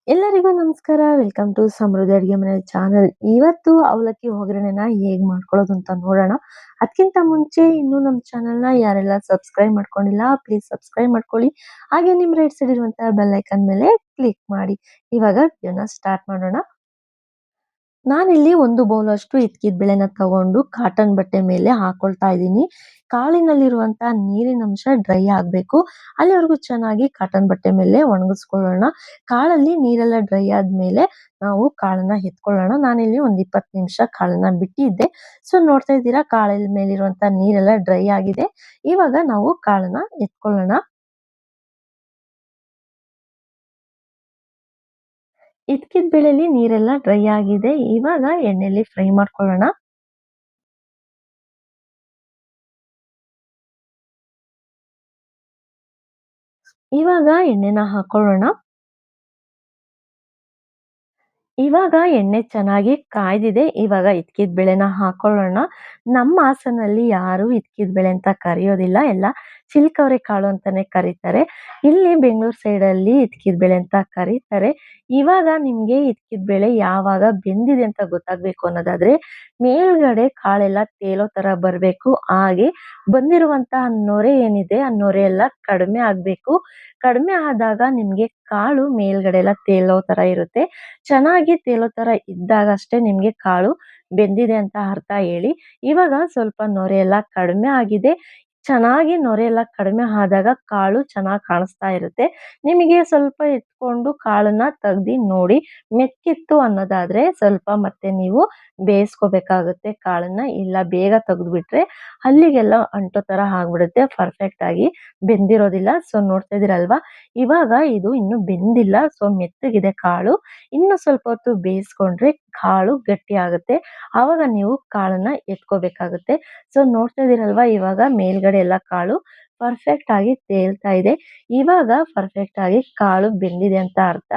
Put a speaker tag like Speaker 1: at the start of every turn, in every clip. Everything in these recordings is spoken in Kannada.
Speaker 1: ಎಲ್ಲರಿಗೂ ನಮಸ್ಕಾರ. ವೆಲ್ಕಮ್ ಟು ಸಮೃದ್ಧಿ ಅಡುಗೆ ಮನೆ ಚಾನಲ್. ಇವತ್ತು ಅವಲಕ್ಕಿ ಒಗ್ಗರಣೆನ ಹೇಗ್ ಮಾಡ್ಕೊಳ್ಳೋದು ಅಂತ ನೋಡೋಣ. ಅದಕ್ಕಿಂತ ಮುಂಚೆ ಇನ್ನೂ ನಮ್ಮ ಚಾನಲ್‌ನ ಯಾರೆಲ್ಲ ಸಬ್ಸ್ಕ್ರೈಬ್ ಮಾಡ್ಕೊಂಡಿಲ್ಲ, ಪ್ಲೀಸ್ ಸಬ್ಸ್ಕ್ರೈಬ್ ಮಾಡ್ಕೊಳ್ಳಿ. ಹಾಗೆ ನಿಮ್ಮ ರೈಟ್ ಸೈಡ್ ಇರುವಂತಹ ಬೆಲ್ ಐಕಾನ್ ಮೇಲೆ ಕ್ಲಿಕ್ ಮಾಡಿ. ಇವಾಗ ವಿಡಿಯೋನ ಸ್ಟಾರ್ಟ್ ಮಾಡೋಣ. ನಾನಿಲ್ಲಿ 1 ಬೌಲಷ್ಟು ಇದ್ಕಿದ ಬೇಳೆನ ತಗೊಂಡು ಕಾಟನ್ ಬಟ್ಟೆ ಮೇಲೆ ಹಾಕೊಳ್ತಾ ಇದ್ದೀನಿ. ಕಾಳಿನಲ್ಲಿರುವಂತ ನೀರಿನಂಶ ಡ್ರೈ ಆಗ್ಬೇಕು. ಅಲ್ಲಿವರೆಗೂ ಚೆನ್ನಾಗಿ ಕಾಟನ್ ಬಟ್ಟೆ ಮೇಲೆ ಒಣಗಿಸ್ಕೊಳ್ಳೋಣ. ಕಾಳಲ್ಲಿ ನೀರೆಲ್ಲ ಡ್ರೈ ಆದ್ಮೇಲೆ ನಾವು ಕಾಳನ್ನ ಎತ್ಕೊಳ್ಳೋಣ. ನಾನಿಲ್ಲಿ ಒಂದು 20 ನಿಮಿಷ ಕಾಳನ್ನ ಬಿಟ್ಟಿದ್ದೆ. ಸೊ ನೋಡ್ತಾ ಇದ್ದೀರಾ ಕಾಳಲ್ ಮೇಲಿರುವಂತ ನೀರೆಲ್ಲ ಡ್ರೈ ಆಗಿದೆ. ಇವಾಗ ನಾವು ಕಾಳನ್ನ ಎತ್ಕೊಳ್ಳೋಣ. ಇದ್ಕಿದ ಬೇಳೆಲಿ ನೀರೆಲ್ಲ ಡ್ರೈ ಆಗಿದೆ. ಇವಾಗ ಎಣ್ಣೆಲಿ ಫ್ರೈ ಮಾಡ್ಕೊಳ್ಳೋಣ. ಇವಾಗ ಎಣ್ಣೆನ ಹಾಕೊಳ್ಳೋಣ. ಇವಾಗ ಎಣ್ಣೆ ಚೆನ್ನಾಗಿ ಕಾಯ್ದಿದೆ. ಇವಾಗ ಇದ್ಕಿದ ಬೇಳೆನ ಹಾಕೊಳ್ಳೋಣ. ನಮ್ಮ ಹಾಸನಲ್ಲಿ ಯಾರು ಇದ್ಕಿದ ಬೇಳೆ ಅಂತ ಕರೆಯೋದಿಲ್ಲ. ಎಲ್ಲ ಚಿಲ್ಕವರೆ ಕಾಳು ಅಂತಾನೆ ಕರೀತಾರೆ. ಇಲ್ಲಿ ಬೆಂಗಳೂರು ಸೈಡಲ್ಲಿ ಇದ್ಕಿದ ಬೇಳೆ ಅಂತ ಕರೀತಾರೆ. ಇವಾಗ ನಿಮ್ಗೆ ಇದ್ಕಿದ ಬೇಳೆ ಯಾವಾಗ ಬೆಂದಿದೆ ಅಂತ ಗೊತ್ತಾಗ್ಬೇಕು ಅನ್ನೋದಾದ್ರೆ ಮೇಲ್ಗಡೆ ಕಾಳೆಲ್ಲ ತೇಲೋ ತರ ಬರ್ಬೇಕು. ಹಾಗೆ ಬಂದಿರುವಂತಹ ನೊರೆ ಏನಿದೆ ಆ ನೊರೆ ಎಲ್ಲ ಕಡಿಮೆ ಆಗ್ಬೇಕು. ಕಡಿಮೆ ಆದಾಗ ನಿಮ್ಗೆ ಕಾಳು ಮೇಲ್ಗಡೆ ಎಲ್ಲ ತೇಲೋ ತರ ಇರುತ್ತೆ. ಚೆನ್ನಾಗಿ ತೇಲೋ ತರ ಇದ್ದಾಗ ಅಷ್ಟೇ ನಿಮ್ಗೆ ಕಾಳು ಬೆಂದಿದೆ ಅಂತ ಅರ್ಥ ಹೇಳಿ. ಇವಾಗ ಸ್ವಲ್ಪ ನೊರೆ ಎಲ್ಲ ಕಡಿಮೆ ಆಗಿದೆ. ಚೆನ್ನಾಗಿ ನೊರೆ ಎಲ್ಲ ಕಡಿಮೆ ಆದಾಗ ಕಾಳು ಚೆನ್ನಾಗಿ ಕಾಣಿಸ್ತಾ ಇರುತ್ತೆ. ನಿಮಗೆ ಸ್ವಲ್ಪ ಎತ್ಕೊಂಡು ಕಾಳನ್ನ ತೆಗ್ದಿ ನೋಡಿ. ಮೆಕ್ಕಿತ್ತು ಅನ್ನೋದಾದ್ರೆ ಸ್ವಲ್ಪ ಮತ್ತೆ ನೀವು ಬೇಯಿಸ್ಕೋಬೇಕಾಗುತ್ತೆ ಕಾಳನ್ನ. ಇಲ್ಲ ಬೇಗ ತೆಗೆದ್ಬಿಟ್ರೆ ಅಲ್ಲಿಗೆಲ್ಲ ಅಂಟೋ ತರ ಆಗ್ಬಿಡುತ್ತೆ. ಪರ್ಫೆಕ್ಟ್ ಆಗಿ ಬೆಂದಿರೋದಿಲ್ಲ. ಸೊ ನೋಡ್ತಾ ಇದೀರಲ್ವಾ, ಇವಾಗ ಇದು ಇನ್ನು ಬೆಂದಿಲ್ಲ. ಸೊ ಮೆತ್ತಗಿದೆ ಕಾಳು. ಇನ್ನು ಸ್ವಲ್ಪ ಹೊತ್ತು ಬೇಯಿಸ್ಕೊಂಡ್ರೆ ಕಾಳು ಗಟ್ಟಿ ಆಗುತ್ತೆ. ಆವಾಗ ನೀವು ಕಾಳನ್ನ ಎತ್ಕೋಬೇಕಾಗುತ್ತೆ. ಸೊ ನೋಡ್ತಾ ಇದೀರಲ್ವಾ, ಇವಾಗ ಮೇಲ್ಗಡೆ ಎಲ್ಲ ಕಾಳು ಪರ್ಫೆಕ್ಟ್ ಆಗಿ ತೇಲ್ತಾ ಇದೆ. ಇವಾಗ ಪರ್ಫೆಕ್ಟ್ ಆಗಿ ಕಾಳು ಬೆಂದಿದೆ ಅಂತ ಅರ್ಥ.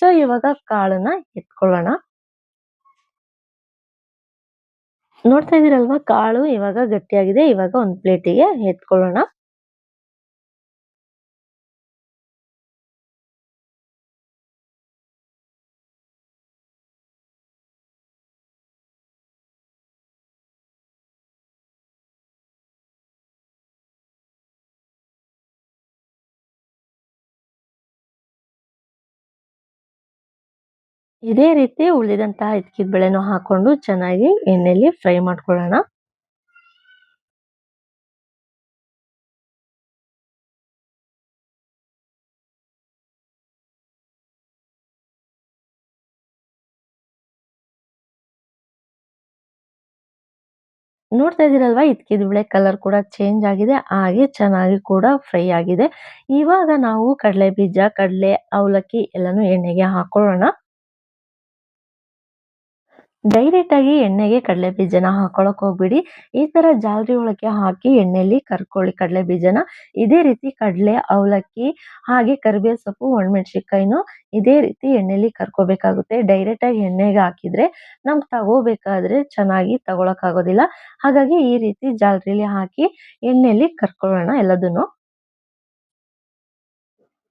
Speaker 1: ಸೊ ಇವಾಗ ಕಾಳನ್ನ ಎತ್ಕೊಳ್ಳೋಣ. ನೋಡ್ತಾ ಇದೀರಲ್ವಾ, ಕಾಳು ಇವಾಗ ಗಟ್ಟಿಯಾಗಿದೆ. ಇವಾಗ ಒಂದು ಪ್ಲೇಟಿಗೆ ಎತ್ಕೊಳ್ಳೋಣ. ಇದೇ ರೀತಿ ಉಳಿದಂತಹ ಇದ್ಕಿದ ಬೇಳೆನೂ ಹಾಕೊಂಡು ಚೆನ್ನಾಗಿ ಎಣ್ಣೆಲಿ ಫ್ರೈ ಮಾಡ್ಕೊಳ್ಳೋಣ. ನೋಡ್ತಾ ಇದ್ದೀರಲ್ವಾ, ಇದ್ಕಿದ ಬೇಳೆ ಕಲರ್ ಕೂಡ ಚೇಂಜ್ ಆಗಿದೆ. ಹಾಗೆ ಚೆನ್ನಾಗಿ ಕೂಡ ಫ್ರೈ ಆಗಿದೆ. ಇವಾಗ ನಾವು ಕಡಲೆ ಬೀಜ, ಕಡಲೆ, ಅವಲಕ್ಕಿ ಎಲ್ಲಾನು ಎಣ್ಣೆಗೆ ಹಾಕೊಳ್ಳೋಣ. ಡೈರೆಕ್ಟ್ ಆಗಿ ಎಣ್ಣೆಗೆ ಕಡಲೆ ಬೀಜನ ಹಾಕೊಳಕ್ ಹೋಗ್ಬಿಡಿ. ಈ ತರ ಜಾಲರಿ ಒಳಗೆ ಹಾಕಿ ಎಣ್ಣೆಲಿ ಕರ್ಕೊಳ್ಳಿ ಕಡಲೆ ಬೀಜನ. ಇದೇ ರೀತಿ ಕಡಲೆ, ಅವಲಕ್ಕಿ ಹಾಗೆ ಕರಿಬೇವು ಸೊಪ್ಪು, ಒಣಮೆಣಸಿನಕಾಯಿನು ಇದೇ ರೀತಿ ಎಣ್ಣೆಲಿ ಕರ್ಕೋಬೇಕಾಗುತ್ತೆ. ಡೈರೆಕ್ಟ್ ಆಗಿ ಎಣ್ಣೆಗೆ ಹಾಕಿದ್ರೆ ನಮ್ಗೆ ತಗೋಬೇಕಾದ್ರೆ ಚೆನ್ನಾಗಿ ತಗೊಳಕ್ ಆಗೋದಿಲ್ಲ. ಹಾಗಾಗಿ ಈ ರೀತಿ ಜಾಲರಿಲಿ ಹಾಕಿ ಎಣ್ಣೆಲಿ ಕರ್ಕೊಳ್ಳೋಣ ಎಲ್ಲದನ್ನು.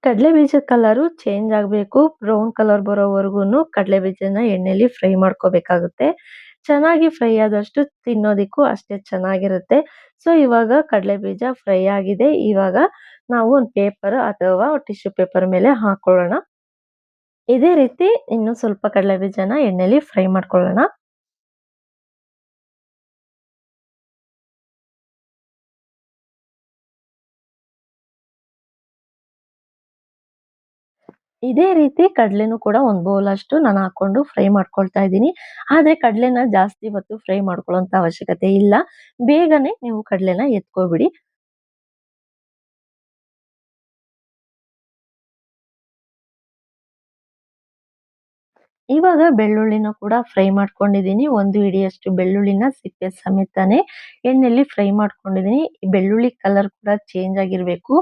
Speaker 1: ಕಡಲೆ ಬೀಜದ ಕಲರು ಚೇಂಜ್ ಆಗ್ಬೇಕು. ಬ್ರೌನ್ ಕಲರ್ ಬರೋವರೆಗೂನು ಕಡಲೆ ಬೀಜನ ಎಣ್ಣೆಲಿ ಫ್ರೈ ಮಾಡ್ಕೋಬೇಕಾಗುತ್ತೆ. ಚೆನ್ನಾಗಿ ಫ್ರೈ ಆದಷ್ಟು ತಿನ್ನೋದಿಕ್ಕೂ ಅಷ್ಟೇ ಚೆನ್ನಾಗಿರುತ್ತೆ. ಸೊ ಇವಾಗ ಕಡಲೆ ಬೀಜ ಫ್ರೈ ಆಗಿದೆ. ಇವಾಗ ನಾವು ಒಂದು ಪೇಪರ್ ಅಥವಾ ಟಿಶ್ಯೂ ಪೇಪರ್ ಮೇಲೆ ಹಾಕೊಳ್ಳೋಣ. ಇದೇ ರೀತಿ ಇನ್ನು ಸ್ವಲ್ಪ ಕಡಲೆ ಬೀಜನ ಎಣ್ಣೆಲಿ ಫ್ರೈ ಮಾಡ್ಕೊಳ್ಳೋಣ. ಇದೇ ರೀತಿ ಕಡ್ಲೆನೂ ಕೂಡ ಒಂದು ಬೌಲ್ ಅಷ್ಟು ನಾನು ಹಾಕೊಂಡು ಫ್ರೈ ಮಾಡ್ಕೊಳ್ತಾ ಇದ್ದೀನಿ. ಆದ್ರೆ ಕಡ್ಲೆನ ಜಾಸ್ತಿ ಹೊತ್ತು ಫ್ರೈ ಮಾಡ್ಕೊಳ್ಳೋಂತ ಅವಶ್ಯಕತೆ ಇಲ್ಲ. ಬೇಗನೆ ನೀವು ಕಡ್ಲೆನ ಎತ್ಕೋಬಿಡಿ. ಇವಾಗ ಬೆಳ್ಳುಳ್ಳಿನ ಕೂಡ ಫ್ರೈ ಮಾಡ್ಕೊಂಡಿದ್ದೀನಿ. 1 ಹಿಡಿಯಷ್ಟು ಬೆಳ್ಳುಳ್ಳಿನ ಸಿಪ್ಪೆ ಸಮೇತನೇ ಎಣ್ಣೆಲಿ ಫ್ರೈ ಮಾಡ್ಕೊಂಡಿದ್ದೀನಿ. ಬೆಳ್ಳುಳ್ಳಿ ಕಲರ್ ಕೂಡ ಚೇಂಜ್ ಆಗಿರ್ಬೇಕು.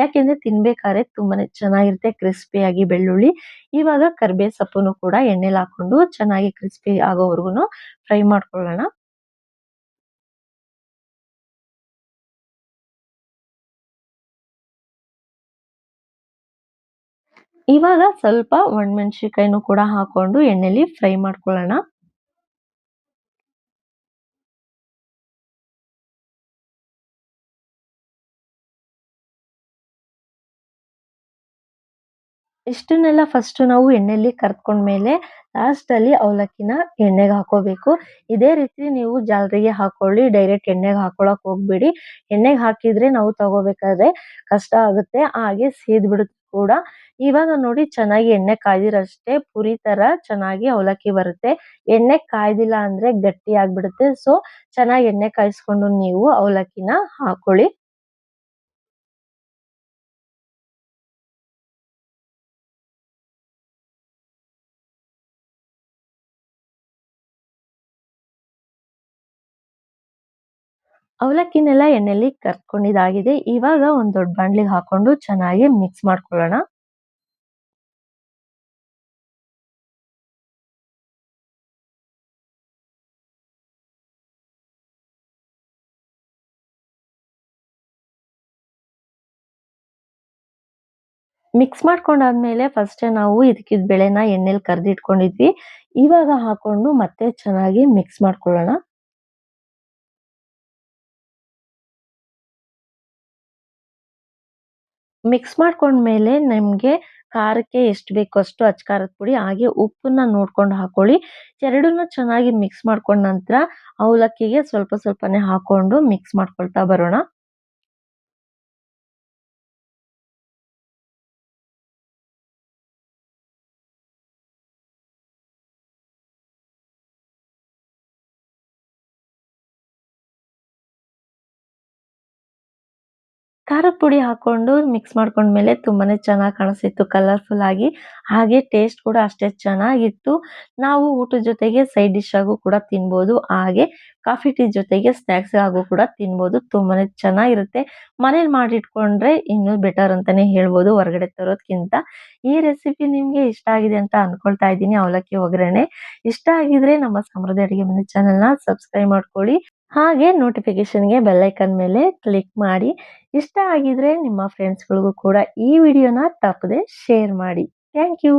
Speaker 1: ಯಾಕೆಂದ್ರೆ ತಿನ್ಬೇಕಾದ್ರೆ ತುಂಬಾನೇ ಚೆನ್ನಾಗಿರುತ್ತೆ ಕ್ರಿಸ್ಪಿಯಾಗಿ ಬೆಳ್ಳುಳ್ಳಿ. ಇವಾಗ ಕರಿಬೇವು ಸೊಪ್ಪುನು ಕೂಡ ಎಣ್ಣೆಲಿ ಹಾಕೊಂಡು ಚೆನ್ನಾಗಿ ಕ್ರಿಸ್ಪಿ ಆಗೋವರೆಗೂನು ಫ್ರೈ ಮಾಡ್ಕೊಳ್ಳೋಣ. ಇವಾಗ ಸ್ವಲ್ಪ ಒಣಮೆಣಸಿನಕಾಯಿನೂ ಕೂಡ ಹಾಕೊಂಡು ಎಣ್ಣೆಲಿ ಫ್ರೈ ಮಾಡ್ಕೊಳ್ಳೋಣ. ಇಷ್ಟನ್ನೆಲ್ಲ ಫಸ್ಟು ನಾವು ಎಣ್ಣೆಲಿ ಕರ್ದ್ಕೊಂಡ್ಮೇಲೆ ಲಾಸ್ಟಲ್ಲಿ ಅವಲಕ್ಕಿನ ಎಣ್ಣೆಗೆ ಹಾಕೋಬೇಕು. ಇದೇ ರೀತಿ ನೀವು ಜಾಲರಿಗೆ ಹಾಕೊಳ್ಳಿ. ಡೈರೆಕ್ಟ್ ಎಣ್ಣೆಗೆ ಹಾಕೊಳಕ್ ಹೋಗ್ಬೇಡಿ. ಎಣ್ಣೆಗೆ ಹಾಕಿದ್ರೆ ನಾವು ತಗೋಬೇಕಾದ್ರೆ ಕಷ್ಟ ಆಗುತ್ತೆ. ಹಾಗೆ ಸೀದ್‌ಬಿಡುತ್ತೆ ಕೂಡ. ಇವಾಗ ನೋಡಿ ಚೆನ್ನಾಗಿ ಎಣ್ಣೆ ಕಾಯ್ದಿರಷ್ಟೇ ಪುರಿ ತರ ಚೆನ್ನಾಗಿ ಅವಲಕ್ಕಿ ಬರುತ್ತೆ. ಎಣ್ಣೆ ಕಾಯ್ದಿಲ್ಲ ಅಂದ್ರೆ ಗಟ್ಟಿ ಆಗ್ಬಿಡುತ್ತೆ. ಸೊ ಚೆನ್ನಾಗಿ ಎಣ್ಣೆ ಕಾಯಿಸ್ಕೊಂಡು ನೀವು ಅವಲಕ್ಕಿನ ಹಾಕೊಳ್ಳಿ. ಅವಲಕ್ಕಿನೆಲ್ಲ ಎಣ್ಣೆಲಿ ಕರ್ದ್ಕೊಂಡಿದ್ದಾಗಿದೆ. ಇವಾಗ ಒಂದ್ ದೊಡ್ಡ ಬಾಣ್ಲಿಗೆ ಹಾಕೊಂಡು ಚೆನ್ನಾಗಿ ಮಿಕ್ಸ್ ಮಾಡ್ಕೊಳ್ಳೋಣ. ಮಿಕ್ಸ್ ಮಾಡ್ಕೊಂಡಾದ್ಮೇಲೆ ಫಸ್ಟೇ ನಾವು ಇದಕ್ಕಿದ್ ಬೇಳೆನ ಎಣ್ಣೆಲಿ ಕರ್ದಿಟ್ಕೊಂಡಿದ್ವಿ. ಇವಾಗ ಹಾಕೊಂಡು ಮತ್ತೆ ಚೆನ್ನಾಗಿ ಮಿಕ್ಸ್ ಮಾಡ್ಕೊಳ್ಳೋಣ. ಮಿಕ್ಸ್ ಮಾಡ್ಕೊಂಡ್ಮೇಲೆ ನಿಮ್ಗೆ ಖಾರಕ್ಕೆ ಎಷ್ಟು ಬೇಕೋ ಅಷ್ಟು ಅಚ್ಚ ಖಾರದ ಪುಡಿ, ಹಾಗೆ ಉಪ್ಪನ್ನ ನೋಡ್ಕೊಂಡು ಹಾಕೊಳ್ಳಿ. ಎರಡನ್ನೂ ಚೆನ್ನಾಗಿ ಮಿಕ್ಸ್ ಮಾಡ್ಕೊಂಡ್ ನಂತರ ಅವಲಕ್ಕಿಗೆ ಸ್ವಲ್ಪ ಸ್ವಲ್ಪನೇ ಹಾಕೊಂಡು ಮಿಕ್ಸ್ ಮಾಡ್ಕೊಳ್ತಾ ಬರೋಣ. ಖಾರದ ಪುಡಿ ಹಾಕೊಂಡು ಮಿಕ್ಸ್ ಮಾಡ್ಕೊಂಡ್ಮೇಲೆ ತುಂಬಾನೇ ಚೆನ್ನಾಗಿ ಕಾಣಿಸ್ತಿತ್ತು ಕಲರ್‌ಫುಲ್ ಆಗಿ. ಹಾಗೆ ಟೇಸ್ಟ್ ಕೂಡ ಅಷ್ಟೇ ಚೆನ್ನಾಗಿತ್ತು. ನಾವು ಊಟದ ಜೊತೆಗೆ ಸೈಡ್ ಡಿಶ್ ಆಗು ಕೂಡ ತಿನ್ಬೋದು. ಹಾಗೆ ಕಾಫಿ ಟೀ ಜೊತೆಗೆ ಸ್ನಾಕ್ಸ್ ಆಗು ಕೂಡ ತಿನ್ಬೋದು. ತುಂಬಾನೇ ಚೆನ್ನಾಗಿರುತ್ತೆ. ಮನೇಲಿ ಮಾಡಿಟ್ಕೊಂಡ್ರೆ ಇನ್ನೂ ಬೆಟರ್ ಅಂತಾನೆ ಹೇಳ್ಬೋದು ಹೊರಗಡೆ ತರೋದ್ಕಿಂತ. ಈ ರೆಸಿಪಿ ನಿಮ್ಗೆ ಇಷ್ಟ ಆಗಿದೆ ಅಂತ ಅನ್ಕೊಳ್ತಾ ಇದ್ದೀನಿ ಅವಲಕ್ಕಿ ಒಗ್ಗರಣೆ. ಇಷ್ಟ ಆಗಿದ್ರೆ ನಮ್ಮ ಸಮೃದ್ಧಿ ಅಡುಗೆ ಮನೆ ಚಾನೆಲ್‌ನ ಸಬ್ಸ್ಕ್ರೈಬ್ ಮಾಡ್ಕೊಳ್ಳಿ. ಹಾಗೆ ನೋಟಿಫಿಕೇಷನ್‌ಗೆ ಬೆಲ್ ಐಕಾನ್ ಮೇಲೆ ಕ್ಲಿಕ್ ಮಾಡಿ. ಇಷ್ಟ ಆಗಿದ್ರೆ ನಿಮ್ಮ ಫ್ರೆಂಡ್ಸ್‌ಗಳಿಗೂ ಕೂಡ ಈ ವಿಡಿಯೋನ ತಪ್ಪದೆ ಶೇರ್ ಮಾಡಿ. Thank you.